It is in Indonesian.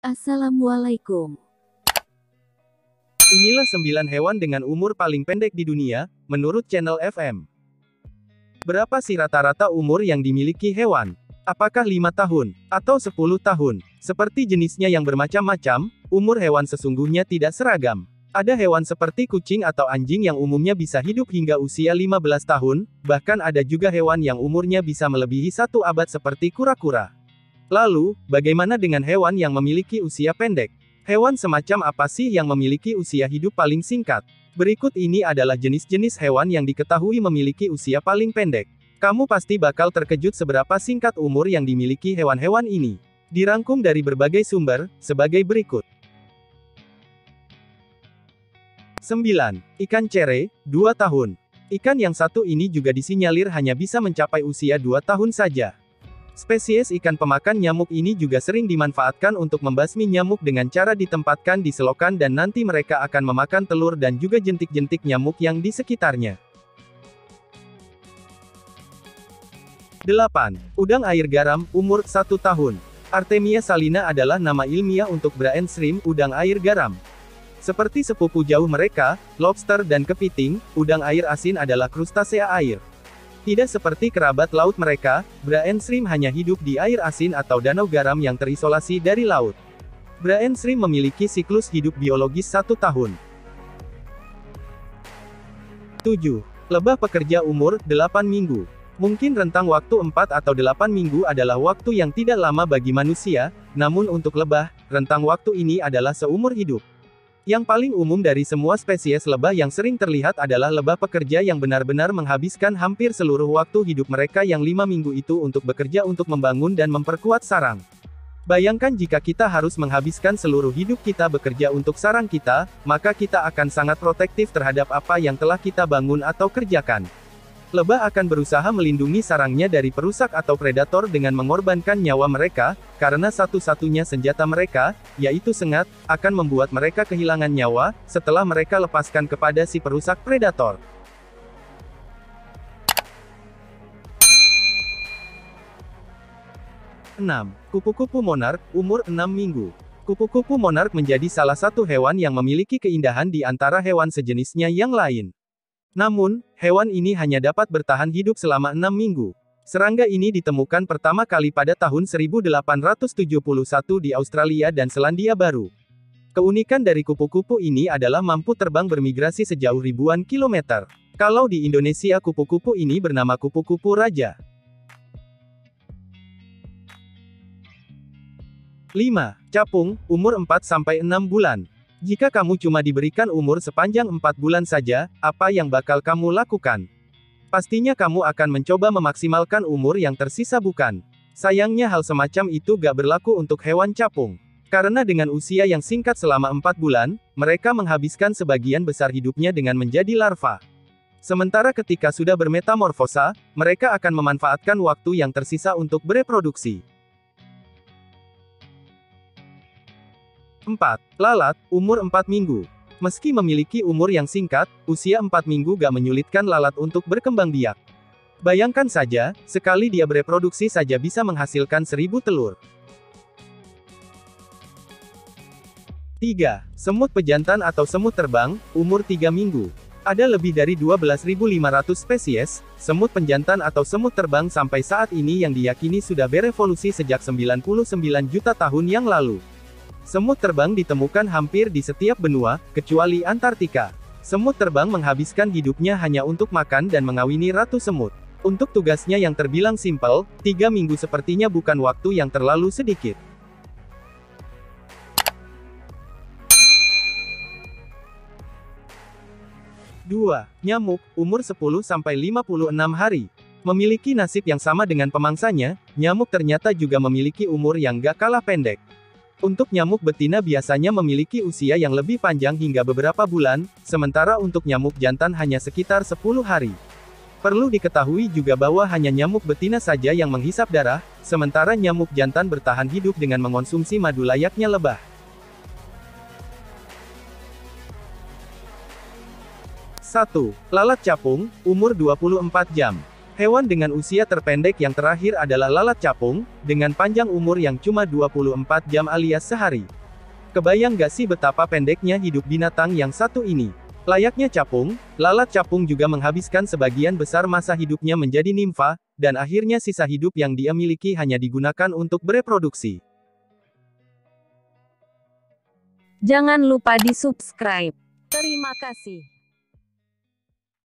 Assalamualaikum. Inilah 9 hewan dengan umur paling pendek di dunia, menurut channel FM. Berapa sih rata-rata umur yang dimiliki hewan? Apakah 5 tahun, atau 10 tahun? Seperti jenisnya yang bermacam-macam, umur hewan sesungguhnya tidak seragam. Ada hewan seperti kucing atau anjing yang umumnya bisa hidup hingga usia 15 tahun, bahkan ada juga hewan yang umurnya bisa melebihi 1 abad seperti kura-kura. Lalu, bagaimana dengan hewan yang memiliki usia pendek? Hewan semacam apa sih yang memiliki usia hidup paling singkat? Berikut ini adalah jenis-jenis hewan yang diketahui memiliki usia paling pendek. Kamu pasti bakal terkejut seberapa singkat umur yang dimiliki hewan-hewan ini. Dirangkum dari berbagai sumber, sebagai berikut. 9. Ikan cere, 2 tahun. Ikan yang satu ini juga disinyalir hanya bisa mencapai usia 2 tahun saja. Spesies ikan pemakan nyamuk ini juga sering dimanfaatkan untuk membasmi nyamuk dengan cara ditempatkan di selokan dan nanti mereka akan memakan telur dan juga jentik-jentik nyamuk yang di sekitarnya. 8. Udang air garam, umur 1 tahun. Artemia salina adalah nama ilmiah untuk braen shrimp, udang air garam. Seperti sepupu jauh mereka, lobster dan kepiting, udang air asin adalah krustasea air. Tidak seperti kerabat laut mereka, braen shrimp hanya hidup di air asin atau danau garam yang terisolasi dari laut. Braen shrimp memiliki siklus hidup biologis 1 tahun. 7. Lebah pekerja umur 8 minggu. Mungkin rentang waktu 4 atau 8 minggu adalah waktu yang tidak lama bagi manusia, namun untuk lebah, rentang waktu ini adalah seumur hidup. Yang paling umum dari semua spesies lebah yang sering terlihat adalah lebah pekerja yang benar-benar menghabiskan hampir seluruh waktu hidup mereka yang 5 minggu itu untuk bekerja untuk membangun dan memperkuat sarang. Bayangkan jika kita harus menghabiskan seluruh hidup kita bekerja untuk sarang kita, maka kita akan sangat protektif terhadap apa yang telah kita bangun atau kerjakan. Lebah akan berusaha melindungi sarangnya dari perusak atau predator dengan mengorbankan nyawa mereka, karena satu-satunya senjata mereka, yaitu sengat, akan membuat mereka kehilangan nyawa, setelah mereka lepaskan kepada si perusak predator. 6. Kupu-kupu monark, umur 6 minggu. Kupu-kupu monark menjadi salah satu hewan yang memiliki keindahan di antara hewan sejenisnya yang lain. Namun, hewan ini hanya dapat bertahan hidup selama 6 minggu. Serangga ini ditemukan pertama kali pada tahun 1871 di Australia dan Selandia Baru. Keunikan dari kupu-kupu ini adalah mampu terbang bermigrasi sejauh ribuan kilometer. Kalau di Indonesia kupu-kupu ini bernama kupu-kupu raja. 5. Capung, umur 4-6 bulan. Jika kamu cuma diberikan umur sepanjang 4 bulan saja, apa yang bakal kamu lakukan? Pastinya kamu akan mencoba memaksimalkan umur yang tersisa bukan? Sayangnya hal semacam itu gak berlaku untuk hewan capung. Karena dengan usia yang singkat selama 4 bulan, mereka menghabiskan sebagian besar hidupnya dengan menjadi larva. Sementara ketika sudah bermetamorfosa, mereka akan memanfaatkan waktu yang tersisa untuk bereproduksi. 4. Lalat, umur 4 minggu. Meski memiliki umur yang singkat, usia 4 minggu gak menyulitkan lalat untuk berkembang biak. Bayangkan saja, sekali dia bereproduksi saja bisa menghasilkan 1000 telur. 3. Semut pejantan atau semut terbang, umur 3 minggu. Ada lebih dari 12.500 spesies, semut penjantan atau semut terbang sampai saat ini yang diyakini sudah berevolusi sejak 99 juta tahun yang lalu. Semut terbang ditemukan hampir di setiap benua, kecuali Antartika. Semut terbang menghabiskan hidupnya hanya untuk makan dan mengawini ratu semut. Untuk tugasnya yang terbilang simpel, 3 minggu sepertinya bukan waktu yang terlalu sedikit. 2. Nyamuk, umur 10-56 hari. Memiliki nasib yang sama dengan pemangsanya, nyamuk ternyata juga memiliki umur yang gak kalah pendek. Untuk nyamuk betina biasanya memiliki usia yang lebih panjang hingga beberapa bulan, sementara untuk nyamuk jantan hanya sekitar 10 hari. Perlu diketahui juga bahwa hanya nyamuk betina saja yang menghisap darah, sementara nyamuk jantan bertahan hidup dengan mengonsumsi madu layaknya lebah. 1. Lalat capung, umur 24 jam. Hewan dengan usia terpendek yang terakhir adalah lalat capung, dengan panjang umur yang cuma 24 jam alias sehari. Kebayang gak sih betapa pendeknya hidup binatang yang satu ini? Layaknya capung, lalat capung juga menghabiskan sebagian besar masa hidupnya menjadi nimfa, dan akhirnya sisa hidup yang dia miliki hanya digunakan untuk bereproduksi. Jangan lupa di subscribe. Terima kasih.